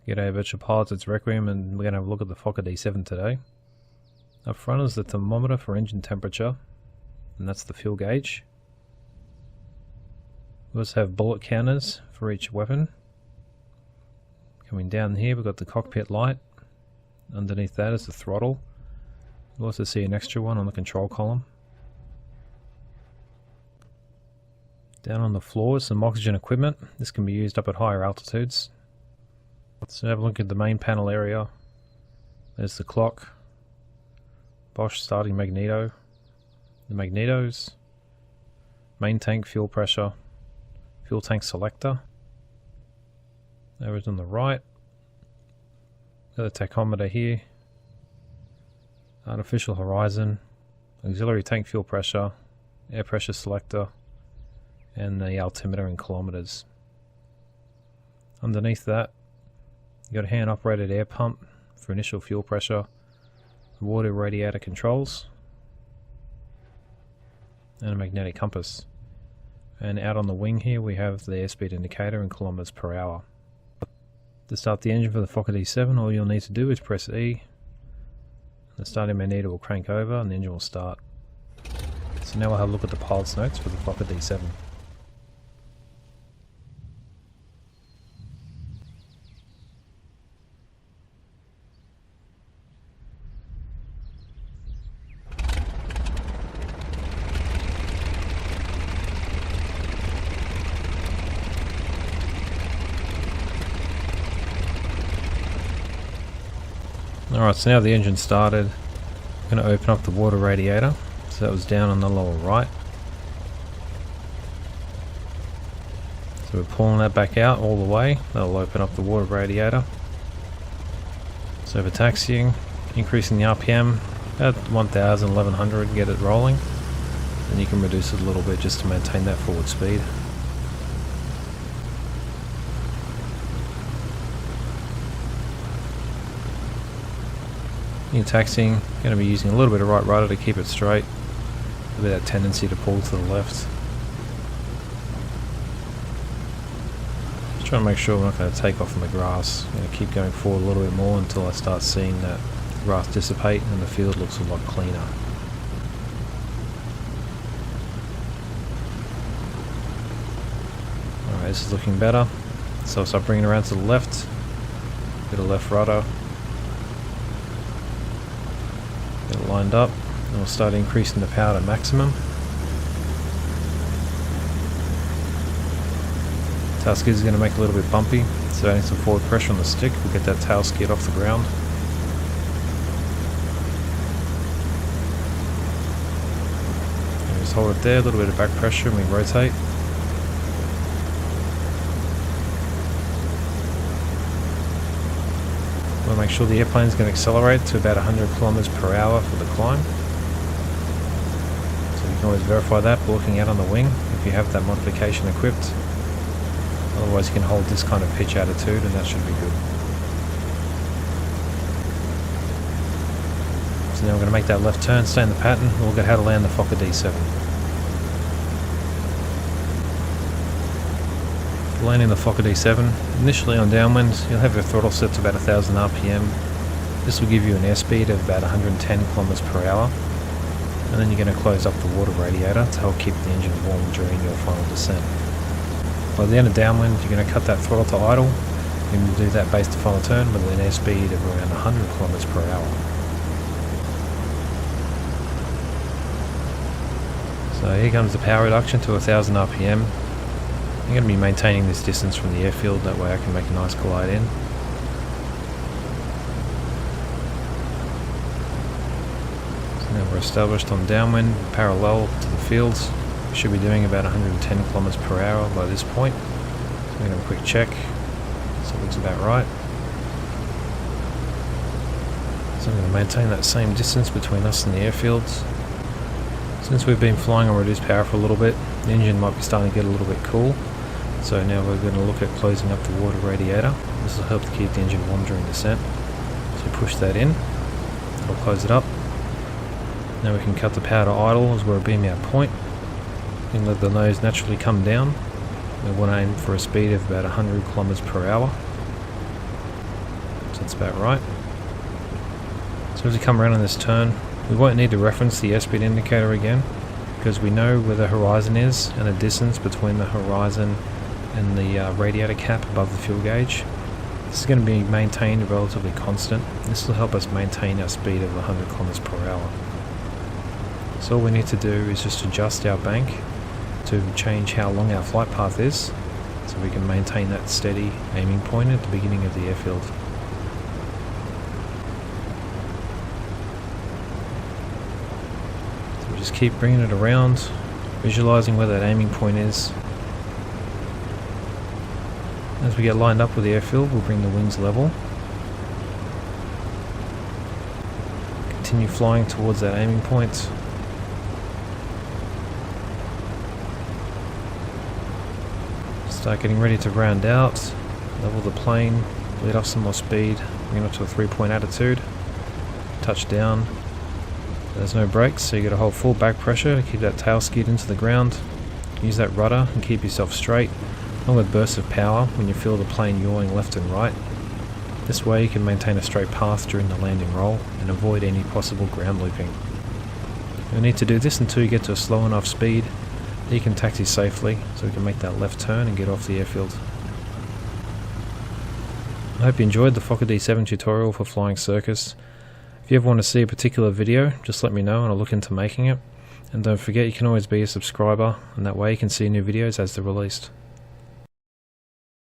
G'day virtual pilots, it's Requiem and we're going to have a look at the Fokker D.VII today. Up front is the thermometer for engine temperature, and that's the fuel gauge. We also have bullet counters for each weapon. Coming down here we've got the cockpit light. Underneath that is the throttle. You'll also see an extra one on the control column. Down on the floor is some oxygen equipment. This can be used up at higher altitudes. So have a look at the main panel area. There's the clock, Bosch starting magneto, the magnetos, main tank fuel pressure, fuel tank selector. There is on the right. Got the tachometer here, artificial horizon, auxiliary tank fuel pressure, air pressure selector, and the altimeter in kilometers. Underneath that, you've got a hand operated air pump for initial fuel pressure, water radiator controls, and a magnetic compass. And out on the wing here we have the airspeed indicator in kilometers per hour. To start the engine for the Fokker D.VII, all you'll need to do is press E. The starting magneto will crank over and the engine will start. So now we'll have a look at the pilot's notes for the Fokker D.VII. Alright, so now the engine started, I'm going to open up the water radiator, so that was down on the lower right. So we're pulling that back out all the way, that'll open up the water radiator. So for taxiing, increasing the RPM, about 1000, 1100, get it rolling. And you can reduce it a little bit just to maintain that forward speed. In taxiing, going to be using a little bit of right rudder to keep it straight. A bit of that tendency to pull to the left. Just trying to make sure we're not going to take off on the grass. I'm going to keep going forward a little bit more until I start seeing that grass dissipate and the field looks a lot cleaner. Alright, this is looking better. So I'll start bringing it around to the left. Bit of left rudder. Get it lined up, and we'll start increasing the power to maximum. Tail skid is going to make it a little bit bumpy, so adding some forward pressure on the stick will get that tail skid off the ground. And just hold it there, a little bit of back pressure, and we rotate. We'll make sure the airplane is going to accelerate to about 100 kilometers per hour for the climb. So you can always verify that by looking out on the wing if you have that modification equipped. Otherwise you can hold this kind of pitch attitude and that should be good. So now we're going to make that left turn, stay in the pattern, and we'll look at how to land the Fokker D.VII. Landing the Fokker D.VII, initially on downwind you'll have your throttle set to about 1000 RPM. This will give you an airspeed of about 110 kilometers per hour, and then you're going to close up the water radiator to help keep the engine warm during your final descent. By the end of downwind you're going to cut that throttle to idle. You can do that base to final turn with an airspeed of around 100 kilometers per hour. So here comes the power reduction to 1000 RPM. I'm going to be maintaining this distance from the airfield, that way I can make a nice glide in. So now we're established on downwind, parallel to the fields. We should be doing about 110 kilometers per hour by this point. So I'm going to have a quick check, so it looks about right. So I'm going to maintain that same distance between us and the airfields. Since we've been flying on reduced power for a little bit, the engine might be starting to get a little bit cool. So now we're going to look at closing up the water radiator. This will help to keep the engine warm during descent. So push that in, it'll close it up. Now we can cut the power to idle as we're a beam out point. You can let the nose naturally come down. We want to aim for a speed of about 100 kilometers per hour. That's about right. So as we come around on this turn, we won't need to reference the airspeed indicator again, because we know where the horizon is and the distance between the horizon and the radiator cap above the fuel gauge. This is going to be maintained relatively constant. This will help us maintain our speed of 100 km per hour. So all we need to do is just adjust our bank to change how long our flight path is, so we can maintain that steady aiming point at the beginning of the airfield. So we just keep bringing it around, visualizing where that aiming point is. As we get lined up with the airfield, we'll bring the wings level. Continue flying towards that aiming point. Start getting ready to round out, level the plane, lead off some more speed, bring it up to a 3-point attitude, touch down. There's no brakes, so you got to hold full back pressure to keep that tail skid into the ground. Use that rudder and keep yourself straight, along with bursts of power when you feel the plane yawing left and right. This way you can maintain a straight path during the landing roll and avoid any possible ground looping. You'll need to do this until you get to a slow enough speed that you can taxi safely, so we can make that left turn and get off the airfield. I hope you enjoyed the Fokker D.VII tutorial for flying Circus. If you ever want to see a particular video, just let me know and I'll look into making it. And don't forget, you can always be a subscriber, and that way you can see new videos as they're released.